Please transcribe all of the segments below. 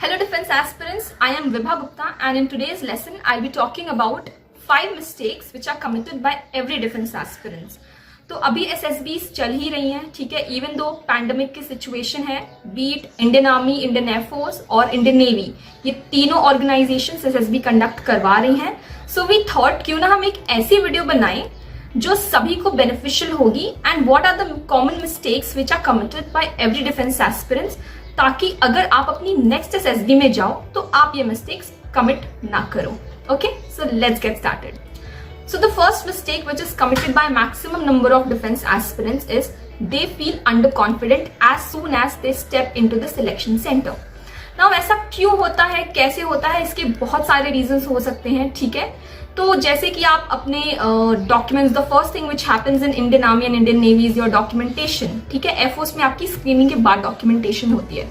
Hello defense aspirants, I am Vibha Gupta and in today's lesson I'll be talking about 5 mistakes which are committed by every defense aspirants. तो अभी SSBs चल ही रही हैं, ठीक है, even though pandemic की situation है, be it Indian army, Indian air force और इंडियन नेवी, ये तीनों ऑर्गेनाइजेशन SSB कंडक्ट करवा रही हैं. सो वी थॉट क्यों ना हम एक ऐसी वीडियो बनाएं जो सभी को बेनिफिशियल होगी and what are the common mistakes which are committed by every defence aspirants, ताकि अगर आप अपनी नेक्स्ट SSB में जाओ तो आप ये मिस्टेक्स कमिट ना करो. Okay, so let's get started. So the first mistake which is committed by maximum number of defense aspirants is they feel underconfident as soon as they step into the selection center. Now ऐसा क्यों होता है, कैसे होता है, इसके बहुत सारे reasons हो सकते हैं, ठीक है. तो जैसे कि आप अपने documents, the first thing which happens in Indian Army and Indian Navy is your documentation, ठीक है. Air Force में आपकी स्क्रीनिंग के बाद documentation होती है,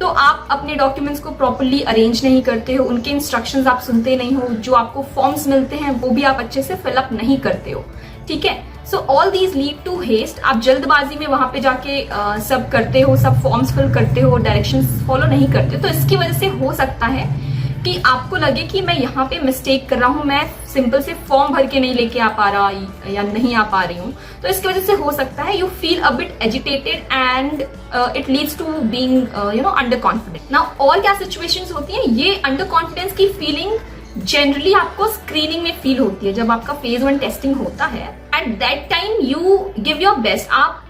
तो आप अपने डॉक्यूमेंट्स को प्रॉपर्ली अरेंज नहीं करते हो, उनके इंस्ट्रक्शंस आप सुनते नहीं हो, जो आपको फॉर्म्स मिलते हैं वो भी आप अच्छे से फिलअप नहीं करते हो, ठीक है. So all these lead to haste. आप जल्दबाजी में वहां पे जाके सब करते हो, सब फॉर्म्स फिल करते हो, डायरेक्शंस फॉलो नहीं करते हो. तो इसकी वजह से हो सकता है कि आपको लगे कि मैं यहाँ पे मिस्टेक कर रहा हूँ, मैं सिंपल से फॉर्म भर के नहीं लेके आ पा रहा या नहीं आ पा रही हूँ. तो इसकी वजह से हो सकता है you feel a bit agitated and it leads to being under confident. Now और क्या सिचुएशंस होती हैं, ये अंडर कॉन्फिडेंस की फीलिंग जनरली आपको स्क्रीनिंग में फील होती है. जब आपका फेज 1 टेस्टिंग होता है, at that time you give your best. आप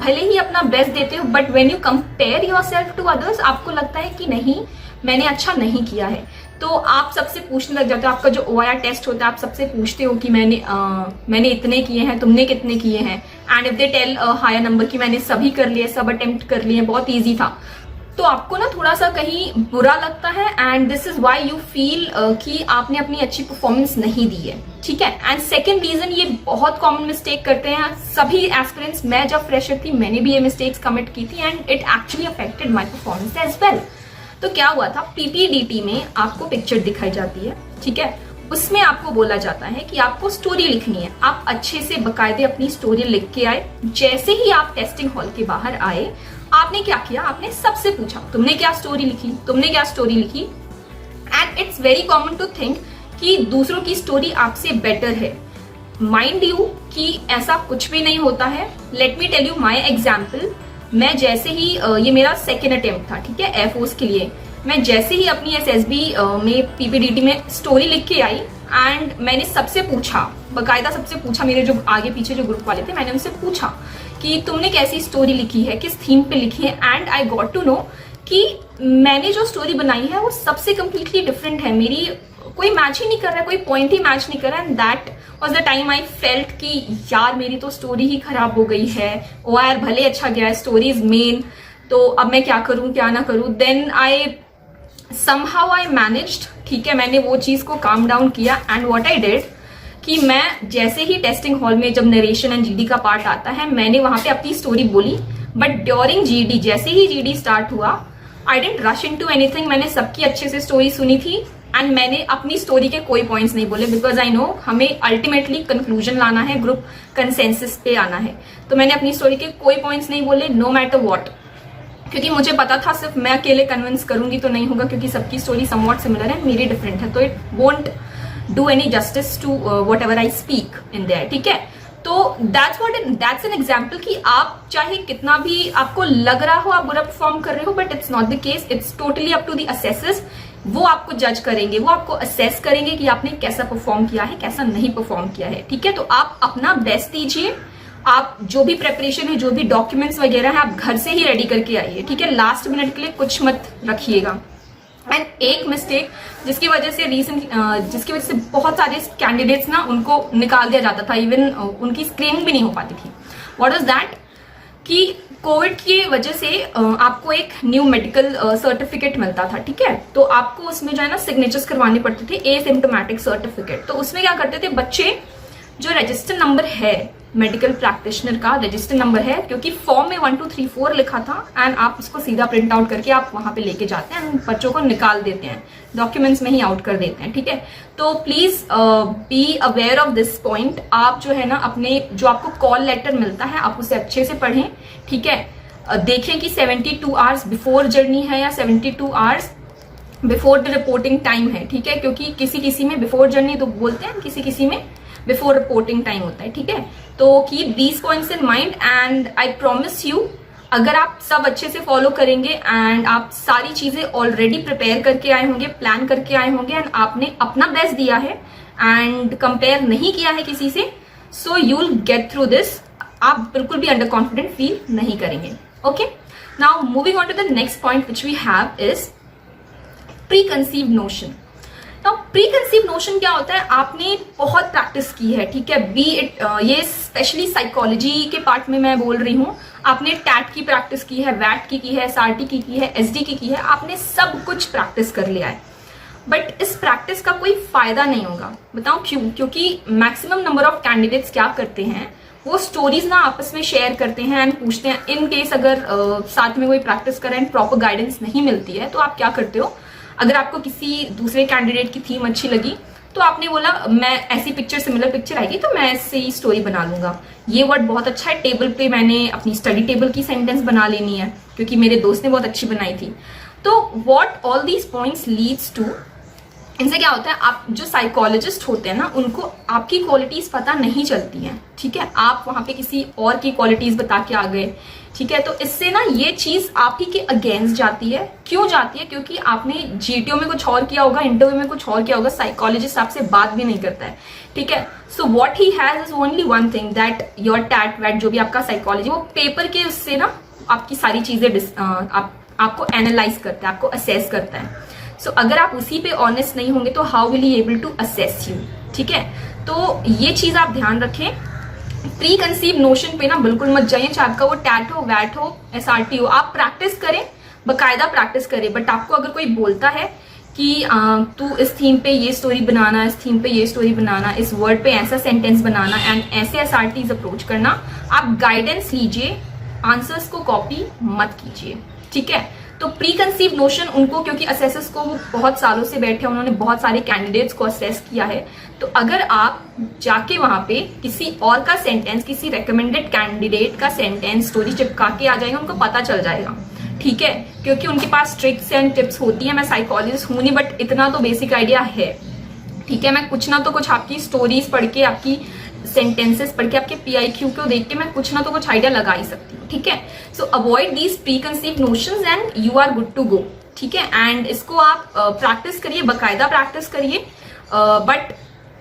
भले ही अपना बेस्ट देते हो, but when you compare yourself to others, आपको लगता है कि नहीं, मैंने अच्छा नहीं किया है. तो आप सबसे पूछने लग जाते हो. आपका जो OIR टेस्ट होता है, आप सबसे पूछते हो कि मैंने इतने किए हैं, तुमने कितने किए हैं. And if they tell higher number कि मैंने सभी कर लिए, सब अटेम्प्ट कर लिए, बहुत इजी था, तो आपको ना थोड़ा सा कहीं बुरा लगता है. And this is why you feel कि आपने अपनी अच्छी परफॉर्मेंस नहीं दी है, ठीक है. एंड सेकेंड रीजन, ये बहुत कॉमन मिस्टेक करते हैं सभी एस्पिरेंट्स. मैं जब फ्रेशर थी मैंने भी ये मिस्टेक्स कमिट की थी and it actually affected my performance as well. तो क्या हुआ था, PPDT में आपको पिक्चर दिखाई जाती है, ठीक है. उसमें आपको बोला जाता है कि आपको स्टोरी लिखनी है. आप अच्छे से बकायदे अपनी स्टोरी लिख के आए. जैसे ही आप टेस्टिंग हॉल के बाहर आए, आपने क्या किया, आपने सबसे पूछा तुमने क्या स्टोरी लिखी, तुमने क्या स्टोरी लिखी. And it's very common to think कि दूसरों की स्टोरी आपसे बेटर है. माइंड यू कि ऐसा कुछ भी नहीं होता है. Let me tell you my example. मैं जैसे ही ये मेरा सेकेंड अटेम्प्ट था, ठीक है, एयरफोर्स के लिए. मैं जैसे ही अपनी SSB में PPDT में स्टोरी लिख के आई एंड मैंने सबसे पूछा, बकायदा सबसे पूछा, मेरे जो आगे पीछे जो ग्रुप वाले थे, मैंने उनसे पूछा कि तुमने कैसी स्टोरी लिखी है, किस थीम पे लिखी है. And I got to know कि मैंने जो स्टोरी बनाई है वो सबसे कंप्लीटली डिफरेंट है. मेरी कोई मैच ही नहीं कर रहा है, कोई पॉइंट ही मैच नहीं कर रहा है. And that was the time I felt कि यार मेरी तो स्टोरी ही खराब हो गई है. OIR भले अच्छा गया है, स्टोरी इज मेन, तो अब मैं क्या करूं क्या ना करूं. Then I somehow I managed, ठीक है, मैंने वो चीज को काम डाउन किया. एंड व्हाट आई डिड कि मैं जैसे ही टेस्टिंग हॉल में जब नरेशन एंड GD का पार्ट आता है, मैंने वहां पे अपनी स्टोरी बोली. बट ड्यूरिंग GD, जैसे ही GD स्टार्ट हुआ, I didn't rush into anything. मैंने सबकी अच्छे से स्टोरी सुनी थी एंड मैंने अपनी स्टोरी के कोई पॉइंट्स नहीं बोले, बिकॉज आई नो हमें अल्टीमेटली कंक्लूजन लाना है, ग्रुप कंसेंसस पे आना है. तो मैंने अपनी स्टोरी के कोई पॉइंट्स नहीं बोले, नो मैटर व्हाट, क्योंकि मुझे पता था सिर्फ मैं अकेले कन्विंस करूंगी तो नहीं होगा, क्योंकि सबकी स्टोरी समवॉट सिमिलर है, मेरी डिफरेंट है. तो it won't do any justice to whatever I speak in there, ठीक है. तो दैट्स एन एग्जाम्पल कि आप चाहे कितना भी आपको लग रहा हो आप बुरा परफॉर्म कर रहे हो, but it's not the case. It's totally up to the assessors. वो आपको जज करेंगे, वो आपको असेस करेंगे कि आपने कैसा परफॉर्म किया है, कैसा नहीं परफॉर्म किया है, ठीक है. तो आप अपना बेस्ट दीजिए. आप जो भी प्रेपरेशन है, जो भी डॉक्यूमेंट्स वगैरह है, आप घर से ही रेडी करके आइए, ठीक है. लास्ट मिनट के लिए कुछ मत रखिएगा. एंड एक मिस्टेक जिसकी वजह से बहुत सारे कैंडिडेट्स ना उनको निकाल दिया जाता था, इवन उनकी स्क्रीनिंग भी नहीं हो पाती थी. व्हाट वाज दैट कि कोविड की वजह से आपको एक न्यू मेडिकल सर्टिफिकेट मिलता था, ठीक है. तो आपको उसमें जो है ना सिग्नेचर्स करवाने पड़ते थे, एसिम्प्टोमेटिक सर्टिफिकेट. तो उसमें क्या करते थे बच्चे, जो रजिस्टर नंबर है मेडिकल प्रैक्टिशनर का रजिस्टर नंबर है, क्योंकि फॉर्म में 1 2 3 4 लिखा था, एंड आप उसको सीधा प्रिंट आउट करके आप वहां पे लेके जाते हैं, बच्चों को निकाल देते हैं, डॉक्यूमेंट्स में ही आउट कर देते हैं, ठीक है. तो please be aware of this point. आप जो है ना अपने जो आपको कॉल लेटर मिलता है आप उसे अच्छे से पढ़ें, ठीक है. देखें कि 72 आवर्स बिफोर जर्नी है या 72 hours before the reporting time है, ठीक है, क्योंकि किसी किसी में बिफोर जर्नी तो बोलते हैं, किसी किसी में बिफोर रिपोर्टिंग टाइम होता है, ठीक है। तो keep these points in mind and I promise you, अगर आप सब अच्छे से फॉलो करेंगे एंड आप सारी चीजें ऑलरेडी प्रिपेयर करके आए होंगे, प्लान करके आए होंगे एंड आपने अपना बेस्ट दिया है एंड कंपेयर नहीं किया है किसी से, so you will get through this. आप बिल्कुल भी अंडर कॉन्फिडेंट फील नहीं करेंगे। Okay, now moving on to the next point which we have is preconceived notion. Now preconceived notion क्या होता है, आपने बहुत प्रैक्टिस की है, ठीक है, बी इट ये स्पेशली साइकोलॉजी के पार्ट में मैं बोल रही हूँ, आपने टैट की प्रैक्टिस की है, वैट की है, SRT की है, SD की है, आपने सब कुछ प्रैक्टिस कर लिया है, बट इस प्रैक्टिस का कोई फायदा नहीं होगा। बताओ क्यों? क्योंकि मैक्सिमम नंबर ऑफ कैंडिडेट्स क्या करते हैं, वो स्टोरीज ना आपस में शेयर करते हैं एंड पूछते हैं, इन केस अगर साथ में कोई प्रैक्टिस करें एंड प्रॉपर गाइडेंस नहीं मिलती है तो आप क्या करते हो, अगर आपको किसी दूसरे कैंडिडेट की थीम अच्छी लगी तो आपने बोला मैं ऐसी पिक्चर, सिमिलर पिक्चर आएगी तो मैं ऐसे ही स्टोरी बना लूंगा, ये वर्ड बहुत अच्छा है, टेबल पे मैंने अपनी स्टडी टेबल की सेंटेंस बना लेनी है क्योंकि मेरे दोस्त ने बहुत अच्छी बनाई थी। तो what all these points leads to, इनसे क्या होता है, आप जो साइकोलॉजिस्ट होते हैं ना, उनको आपकी क्वालिटीज पता नहीं चलती हैं, ठीक है, आप वहां पे किसी और की क्वालिटीज बता के आ गए, ठीक है, तो इससे ना ये चीज आप ही के अगेंस्ट जाती है। क्यों जाती है? क्योंकि आपने GTO में कुछ और किया होगा, इंटरव्यू में कुछ और किया होगा, साइकोलॉजिस्ट आपसे बात भी नहीं करता है, ठीक है। So what he has is only one thing, that your टैट वैट जो भी आपका साइकोलॉजी, वो पेपर के उससे ना आपकी सारी चीजें आपको एनालाइज करता है, आपको असेस करता है। सो अगर आप उसी पे ऑनेस्ट नहीं होंगे तो how will he able to assess you, ठीक है। तो ये चीज आप ध्यान रखें, प्री कंसीव नोशन पे ना बिल्कुल मत जाइए, चाहे आपका वो टैट हो, वैट हो, SRT हो, आप प्रैक्टिस करें, बकायदा प्रैक्टिस करें, बट आपको अगर कोई बोलता है कि तू इस थीम पे ये स्टोरी बनाना, इस थीम पे ये स्टोरी बनाना, इस वर्ड पे ऐसा सेंटेंस बनाना एंड ऐसे SRTs अप्रोच करना, आप गाइडेंस लीजिए, आंसर्स को कॉपी मत कीजिए, ठीक है। तो प्री कंसीव नोशन उनको, क्योंकि असेसर्स को वो बहुत सालों से बैठे, उन्होंने बहुत सारे कैंडिडेट्स को असेस किया है, तो अगर आप जाके वहां पे किसी और का सेंटेंस, किसी रेकमेंडेड कैंडिडेट का सेंटेंस स्टोरी चिपका के आ जाएगा, उनको पता चल जाएगा, ठीक है, क्योंकि उनके पास ट्रिक्स एंड टिप्स होती है। मैं साइकोलॉजिस्ट हूं नहीं, बट इतना तो बेसिक आइडिया है, ठीक है, मैं कुछ ना तो कुछ आपकी स्टोरीज पढ़ के, आपकी सेंटेंसेस पढ़ के, आपके PIQ को देख के मैं कुछ ना तो कुछ आइडिया लगा ही सकती हूँ, ठीक है। So avoid these preconceive notions and you are good to go, ठीक है। एंड इसको आप प्रैक्टिस करिए, बकायदा प्रैक्टिस करिए, बट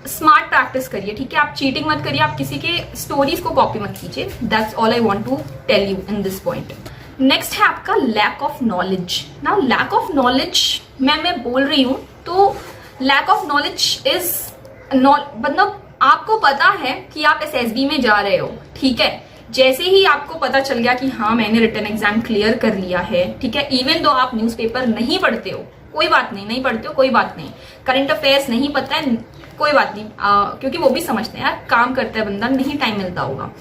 स्मार्ट प्रैक्टिस करिए, ठीक है। आप चीटिंग मत करिए, आप किसी के स्टोरीज को कॉपी मत कीजिए। That's all I want to tell you in this point. Next है आपका lack of knowledge. Now lack of knowledge मैं बोल रही हूँ, तो लैक ऑफ नॉलेज इज मतलब आपको पता है कि आप SSB में जा रहे हो, ठीक है, जैसे ही आपको पता चल गया कि हाँ मैंने रिटन एग्जाम क्लियर कर लिया है, ठीक है, इवन दो आप न्यूज़पेपर नहीं पढ़ते हो, कोई बात नहीं, नहीं पढ़ते हो कोई बात नहीं, करंट अफेयर्स नहीं पता है कोई बात नहीं, क्योंकि वो भी समझते हैं यार काम करता है बंदा, नहीं टाइम मिलता होगा।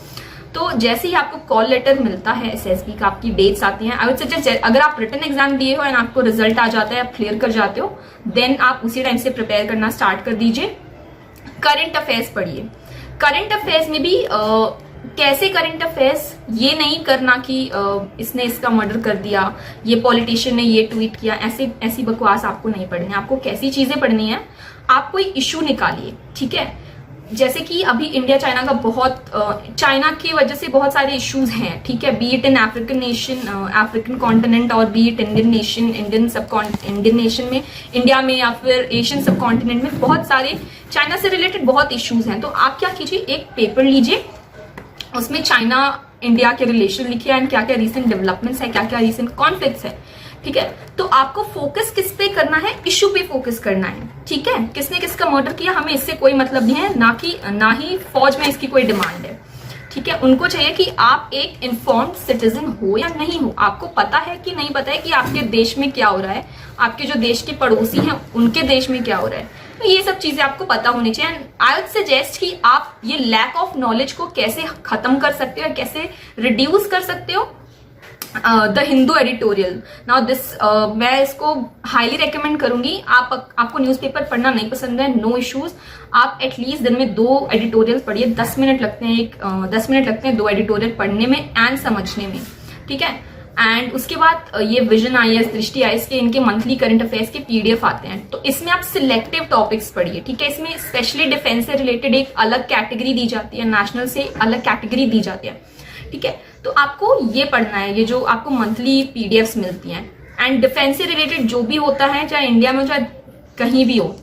तो जैसे ही आपको कॉल लेटर मिलता है SSB का, आपकी डेट्स आती हैं, आई वुड सजेस्ट अगर आप रिटन एग्जाम दिए हो एंड आपको रिजल्ट आ जाता है, आप क्लियर कर जाते हो, देन आप उसी टाइम से प्रिपेयर करना स्टार्ट कर दीजिए। करंट अफेयर्स पढ़िए। करंट अफेयर्स में भी कैसे करंट अफेयर्स, ये नहीं करना कि इसने इसका मर्डर कर दिया, ये पॉलिटिशियन ने ये ट्वीट किया, ऐसी बकवास आपको नहीं पढ़नी है। आपको कैसी चीजें पढ़नी है, आप कोई इशू निकालिए, ठीक है। जैसे कि अभी इंडिया चाइना का बहुत, चाइना की वजह से बहुत सारे इश्यूज हैं, ठीक है, be it in African nation, African continent, और be it Indian nation, Indian nation में, इंडिया में, या फिर एशियन सब कॉन्टिनेंट में बहुत सारे चाइना से रिलेटेड बहुत इश्यूज हैं। तो आप क्या कीजिए, एक पेपर लीजिए, उसमें चाइना इंडिया के रिलेशन लिखिए एंड क्या क्या रिसेंट डेवलपमेंट्स है, क्या क्या रिसेंट कॉन्फ्लिक्ट्स है, ठीक है। तो आपको फोकस किस पे करना है, इशू पे फोकस करना है, ठीक है। किसने किसका मर्डर किया हमें इससे कोई मतलब नहीं है, ना ही फौज में इसकी कोई डिमांड है, ठीक है। उनको चाहिए कि आप एक इन्फॉर्म्ड सिटीजन हो या नहीं हो, आपको पता है कि नहीं पता है कि आपके देश में क्या हो रहा है, आपके जो देश के पड़ोसी हैं उनके देश में क्या हो रहा है, तो ये सब चीजें आपको पता होनी चाहिए। आई वुड सजेस्ट कि आप ये लैक ऑफ नॉलेज को कैसे खत्म कर सकते हो, कैसे रिड्यूस कर सकते हो। The Hindu editorial, now this मैं इसको हाईली रेकमेंड करूंगी। आपको न्यूज़पेपर पढ़ना नहीं पसंद है, नो इश्यूज, आप एटलीस्ट दिन में 2 एडिटोरियल पढ़िए। 10 मिनट लगते हैं 10 मिनट लगते हैं 2 एडिटोरियल पढ़ने में एंड समझने में, ठीक है। एंड उसके बाद ये विजन आईएएस, दृष्टि आईएएस के इनके मंथली करंट अफेयर्स के पीडीएफ आते हैं। तो इसमें आप सिलेक्टिव टॉपिक्स पढ़िए, ठीक है। इसमें स्पेशली डिफेंस से रिलेटेड एक अलग कैटेगरी दी जाती है, नेशनल से अलग कैटेगरी दी जाती है, ठीक है। तो आपको ये पढ़ना है, ये जो आपको मंथली पीडीएफ्स मिलती हैं। एंड डिफेंस से रिलेटेड जो भी होता है, चाहे इंडिया में चाहे कहीं भी हो,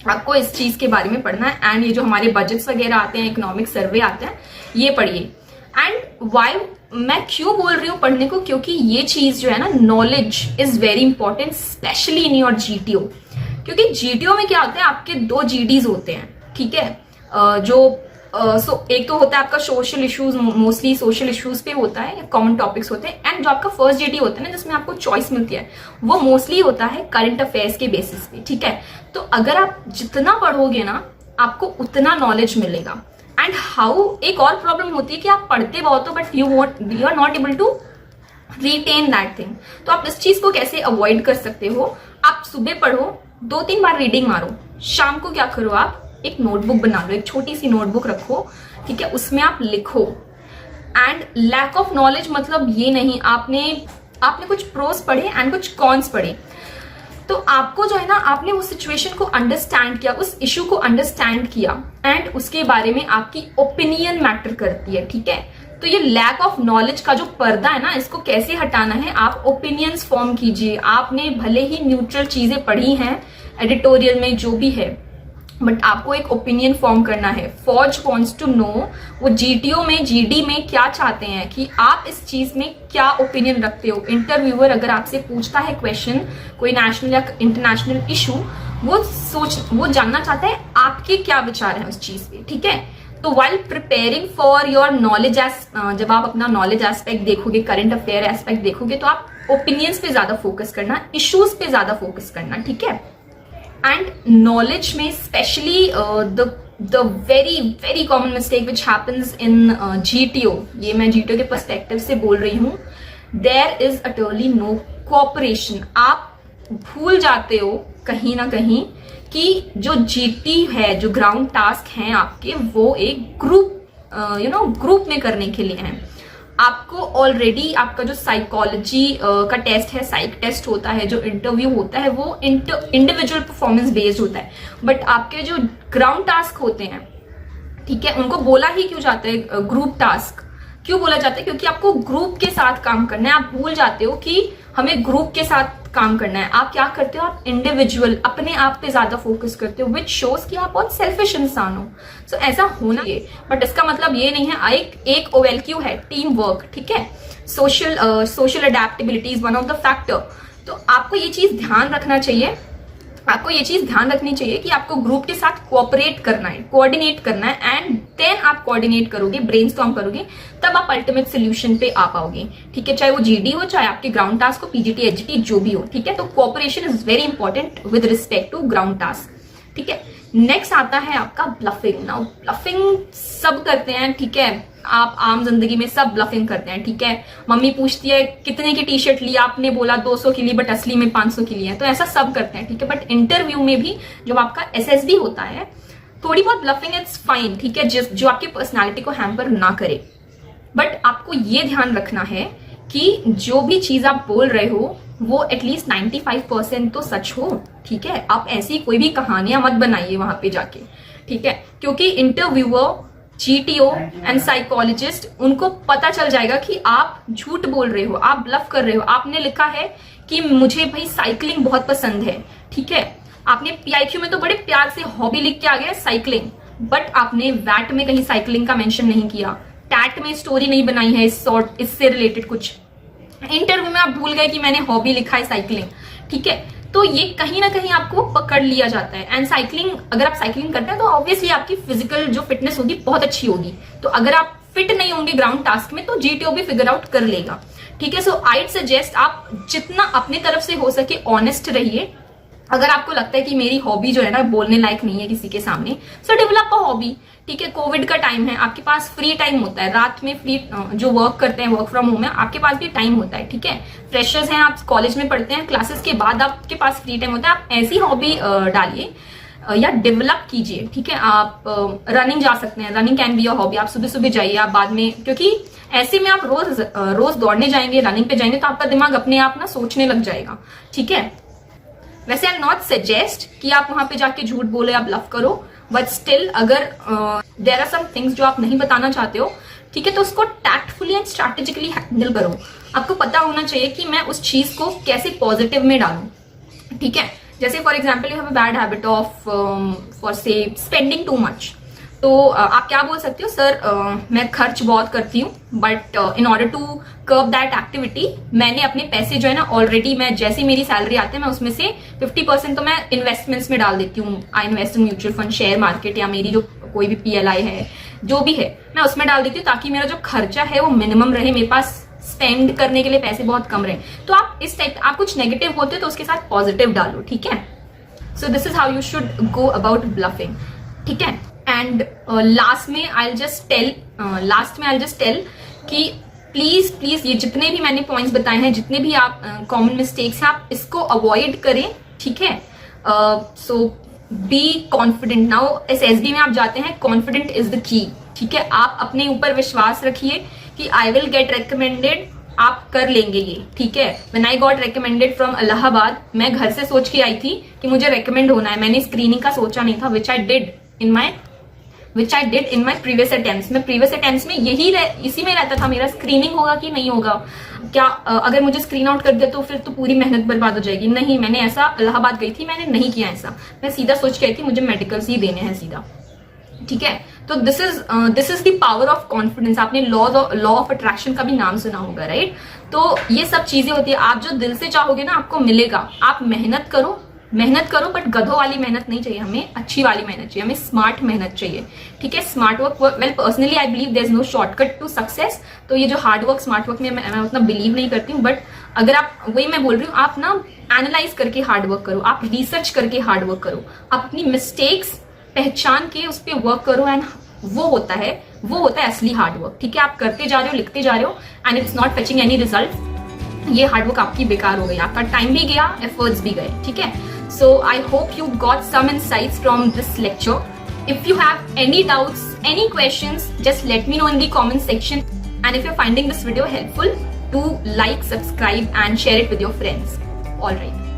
आपको इस चीज के बारे में पढ़ना है। एंड ये जो हमारे बजट्स वगैरह आते हैं, इकोनॉमिक सर्वे आते हैं, ये पढ़िए। एंड वाई मैं क्यों बोल रही हूँ पढ़ने को, क्योंकि ये चीज जो है ना, knowledge is very important specially in your GTO. क्योंकि जीटीओ में क्या होता है, आपके 2 जीडीज होते हैं, ठीक है। एक तो होता है आपका social issues, mostly social issues पे होता है, कॉमन टॉपिक्स होते हैं। एंड जो आपका फर्स्ट जीडी होता है ना, जिसमें आपको चॉइस मिलती है, वो मोस्टली होता है करंट अफेयर्स के बेसिस पे, ठीक है। तो अगर आप जितना पढ़ोगे ना, आपको उतना नॉलेज मिलेगा। एंड एक और प्रॉब्लम होती है कि आप पढ़ते बहुत हो but you are not able to retain that thing. तो आप इस चीज को कैसे अवॉइड कर सकते हो, आप सुबह पढ़ो, 2-3 बार रीडिंग मारो, शाम को क्या करो, आप एक नोटबुक बना लो, एक छोटी सी नोटबुक रखो, ठीक है, उसमें आप लिखो। एंड लैक ऑफ नॉलेज मतलब ये नहीं, आपने कुछ प्रोस पढ़े एंड कुछ कॉन्स पढ़े, तो आपको जो है ना, आपने उस सिचुएशन को अंडरस्टैंड किया, उस इश्यू को अंडरस्टैंड किया, एंड उसके बारे में आपकी ओपिनियन मैटर करती है, ठीक है। तो ये लैक ऑफ नॉलेज का जो पर्दा है ना, इसको कैसे हटाना है, आप ओपिनियंस फॉर्म कीजिए। आपने भले ही न्यूट्रल चीजें पढ़ी हैं एडिटोरियल में, जो भी है, बट आपको एक ओपिनियन फॉर्म करना है। फौज वांट्स टू नो, वो जीटीओ में, जीडी में क्या चाहते हैं कि आप इस चीज में क्या ओपिनियन रखते हो। इंटरव्यूअर अगर आपसे पूछता है क्वेश्चन, कोई नेशनल या इंटरनेशनल इशू, वो जानना चाहता है आपके क्या विचार हैं उस चीज पे, ठीक है। तो while preparing for your knowledge, जब आप अपना नॉलेज एस्पेक्ट देखोगे, करंट अफेयर एस्पेक्ट देखोगे, तो आप ओपिनियंस पे ज्यादा फोकस करना, इश्यूज पे ज्यादा फोकस करना, ठीक है। एंड नॉलेज में specially the very common mistake which happens in GTO, ये मैं जीटीओ के पर्सपेक्टिव से बोल रही हूँ, there is utterly no cooperation. आप भूल जाते हो कहीं ना कहीं कि जो जीटी है, जो ग्राउंड टास्क हैं आपके, वो एक ग्रुप में करने के लिए हैं। आपको ऑलरेडी आपका जो साइकोलॉजी का टेस्ट है, साइक टेस्ट होता है, जो इंटरव्यू होता है, वो इंडिविजुअल परफॉर्मेंस बेस्ड होता है। बट आपके जो ग्राउंड टास्क होते हैं, ठीक है, उनको बोला ही क्यों जाता है ग्रुप टास्क? क्यों बोला जाता है? क्योंकि आपको ग्रुप के साथ काम करना है। आप भूल जाते हो कि हमें ग्रुप के साथ काम करना है। आप क्या करते हो, आप इंडिविजुअल अपने आप पे ज्यादा फोकस करते हो, विच शोज कि आप बहुत सेल्फिश इंसान हो। सो ऐसा होना चाहिए, बट इसका मतलब ये नहीं है। एक OLQ है, टीम वर्क, ठीक है, social adaptability is one of the factor. तो आपको ये चीज ध्यान रखना चाहिए, आपको ये चीज ध्यान रखनी चाहिए कि आपको ग्रुप के साथ कोऑपरेट करना है, कोऑर्डिनेट करना है। एंड देन आप कोऑर्डिनेट करोगे, ब्रेनस्टॉर्म करोगे, तब आप अल्टीमेट सोल्यूशन पे आ पाओगे, ठीक है। चाहे वो जीडी हो, चाहे आपके ग्राउंड टास्क हो, पीजीटी, एचजीटी, जो भी हो, ठीक है। तो cooperation is very important with respect to ground task, ठीक है। नेक्स्ट आता है आपका ब्लफिंग। नाउ ब्लफिंग सब करते हैं, ठीक है, आप आम जिंदगी में सब ब्लफिंग करते हैं, ठीक है। मम्मी पूछती है कितने की टी शर्ट ली, आपने बोला 200 की ली, बट असली में 500 की ली है। तो ऐसा सब करते हैं, ठीक है। बट इंटरव्यू में भी जब आपका SSB होता है, थोड़ी बहुत ब्लफिंग इज फाइन, ठीक है, जो आपकी पर्सनैलिटी को हैम्पर ना करे। बट आपको ये ध्यान रखना है कि जो भी चीज आप बोल रहे हो वो एटलीस्ट 95% तो सच हो, ठीक है। आप ऐसी कोई भी कहानियां मत बनाइए वहां पे जाके, ठीक है, क्योंकि इंटरव्यूअर, GTO एंड साइकोलॉजिस्ट, उनको पता चल जाएगा कि आप झूठ बोल रहे हो, आप ब्लफ कर रहे हो। आपने लिखा है कि मुझे भाई साइकिलिंग बहुत पसंद है, ठीक है, आपने PIQ में तो बड़े प्यार से हॉबी लिख के आ गया साइकिलिंग, बट आपने वैट में कहीं साइकिलिंग का मेंशन नहीं किया, टैट में स्टोरी नहीं बनाई है इससे रिलेटेड कुछ, इंटरव्यू में आप भूल गए कि मैंने हॉबी लिखा है साइकिलिंग, ठीक है। तो ये कहीं ना कहीं आपको पकड़ लिया जाता है। एंड साइकिलिंग, अगर आप साइकिलिंग करते हैं तो ऑब्वियसली आपकी फिजिकल जो फिटनेस होगी बहुत अच्छी होगी। तो अगर आप फिट नहीं होंगे ग्राउंड टास्क में, तो GTO भी फिगर आउट कर लेगा, ठीक है। सो आई सजेस्ट आप जितना अपने तरफ से हो सके ऑनेस्ट रहिए। अगर आपको लगता है कि मेरी हॉबी जो है ना बोलने लायक नहीं है किसी के सामने, सो डेवलप अ हॉबी, ठीक है। कोविड का टाइम है, आपके पास फ्री टाइम होता है, रात में फ्री जो वर्क करते हैं, वर्क फ्रॉम होम है, आपके पास भी टाइम होता है, ठीक है। फ्रेशर्स हैं, आप कॉलेज में पढ़ते हैं, क्लासेस के बाद आपके पास फ्री टाइम होता है, आप ऐसी हॉबी डालिए या डेवलप कीजिए, ठीक है। आप रनिंग जा सकते हैं, running can be your hobby. आप सुबह सुबह जाइए, आप बाद में, क्योंकि ऐसे में आप रोज दौड़ने जाएंगे, रनिंग पे जाएंगे, तो आपका दिमाग अपने आप ना सोचने लग जाएगा, ठीक है। वैसे आई नॉट सजेस्ट कि आप वहां पे जाके झूठ बोले या ब्लफ करो, बट स्टिल अगर देयर आर सम थिंग्स जो आप नहीं बताना चाहते हो, ठीक है, तो उसको टैक्टफुली एंड स्ट्रैटेजिकली हैंडल करो। आपको पता होना चाहिए कि मैं उस चीज को कैसे पॉजिटिव में डालूं, ठीक है। जैसे for example you have a bad habit of for से स्पेंडिंग टू मच, तो आप क्या बोल सकते हो, सर मैं खर्च बहुत करती हूँ, but in order to curb that activity मैंने अपने पैसे जो है ना ऑलरेडी, मैं जैसे मेरी सैलरी आती है मैं उसमें से 50% तो मैं इन्वेस्टमेंट्स में डाल देती हूँ। I invest in mutual fund, share market, या मेरी जो कोई भी PLI है जो भी है मैं उसमें डाल देती हूँ, ताकि मेरा जो खर्चा है वो मिनिमम रहे, मेरे पास स्पेंड करने के लिए पैसे बहुत कम रहे। तो आप इस टाइप, आप कुछ नेगेटिव बोलते हो तो उसके साथ पॉजिटिव डालो, ठीक है। So this is how you should go about bluffing, ठीक है। एंड लास्ट में आई जस्ट टेल कि प्लीज ये जितने भी मैंने पॉइंट्स बताए हैं, जितने भी आप कॉमन मिस्टेक्स हैं, आप इसको अवॉइड करें, ठीक है। सो बी कॉन्फिडेंट। नाउ SSB में आप जाते हैं, कॉन्फिडेंट इज द की, ठीक है। आप अपने ऊपर विश्वास रखिए कि आई विल गेट रिकमेंडेड, आप कर लेंगे ये, ठीक है। When I got recommended from Allahabad, मैं घर से सोच के आई थी कि मुझे रिकमेंड होना है, मैंने स्क्रीनिंग का सोचा नहीं था, which I did in my previous attempts. मैं प्रीवियस अटेम्प्ट्स में इसी में रहता था मेरा, स्क्रीनिंग होगा कि नहीं होगा, क्या अगर मुझे स्क्रीन आउट कर दिया तो फिर तो पूरी मेहनत बर्बाद हो जाएगी। नहीं, मैंने ऐसा, इलाहाबाद गई थी, मैंने नहीं किया ऐसा, मैं सीधा सोच के आई थी मुझे मेडिकल्स ही देने हैं सीधा, ठीक है। तो this is the power of confidence. आपने लॉ ऑफ अट्रैक्शन का भी नाम सुना होगा, राइट। तो ये सब चीजें होती है, आप जो दिल से चाहोगे ना आपको मिलेगा। आप मेहनत करो, बट गधों वाली मेहनत नहीं चाहिए हमें, अच्छी वाली मेहनत चाहिए, हमें स्मार्ट मेहनत चाहिए, ठीक है। Smart work, well personally I believe there is no shortcut to success. तो ये जो हार्ड वर्क स्मार्ट वर्क में मैं उतना बिलीव नहीं करती हूँ, बट अगर आप, वही मैं बोल रही हूँ, आप ना एनालाइज करके हार्ड वर्क करो, आप रिसर्च करके हार्ड वर्क करो, अपनी मिस्टेक्स पहचान के उस पर वर्क करो, एंड वो होता है असली हार्ड वर्क, ठीक है। आप करते जा रहे हो, लिखते जा रहे हो, and it's not fetching any result, ये हार्डवर्क आपकी बेकार हो गई, आपका टाइम भी गया, एफर्ट्स भी गए, ठीक है। So I hope you got some insights from this lecture. If you have any doubts, any questions, just let me know in the comment section. And if you're finding this video helpful, do like, subscribe and share it with your friends. Alright.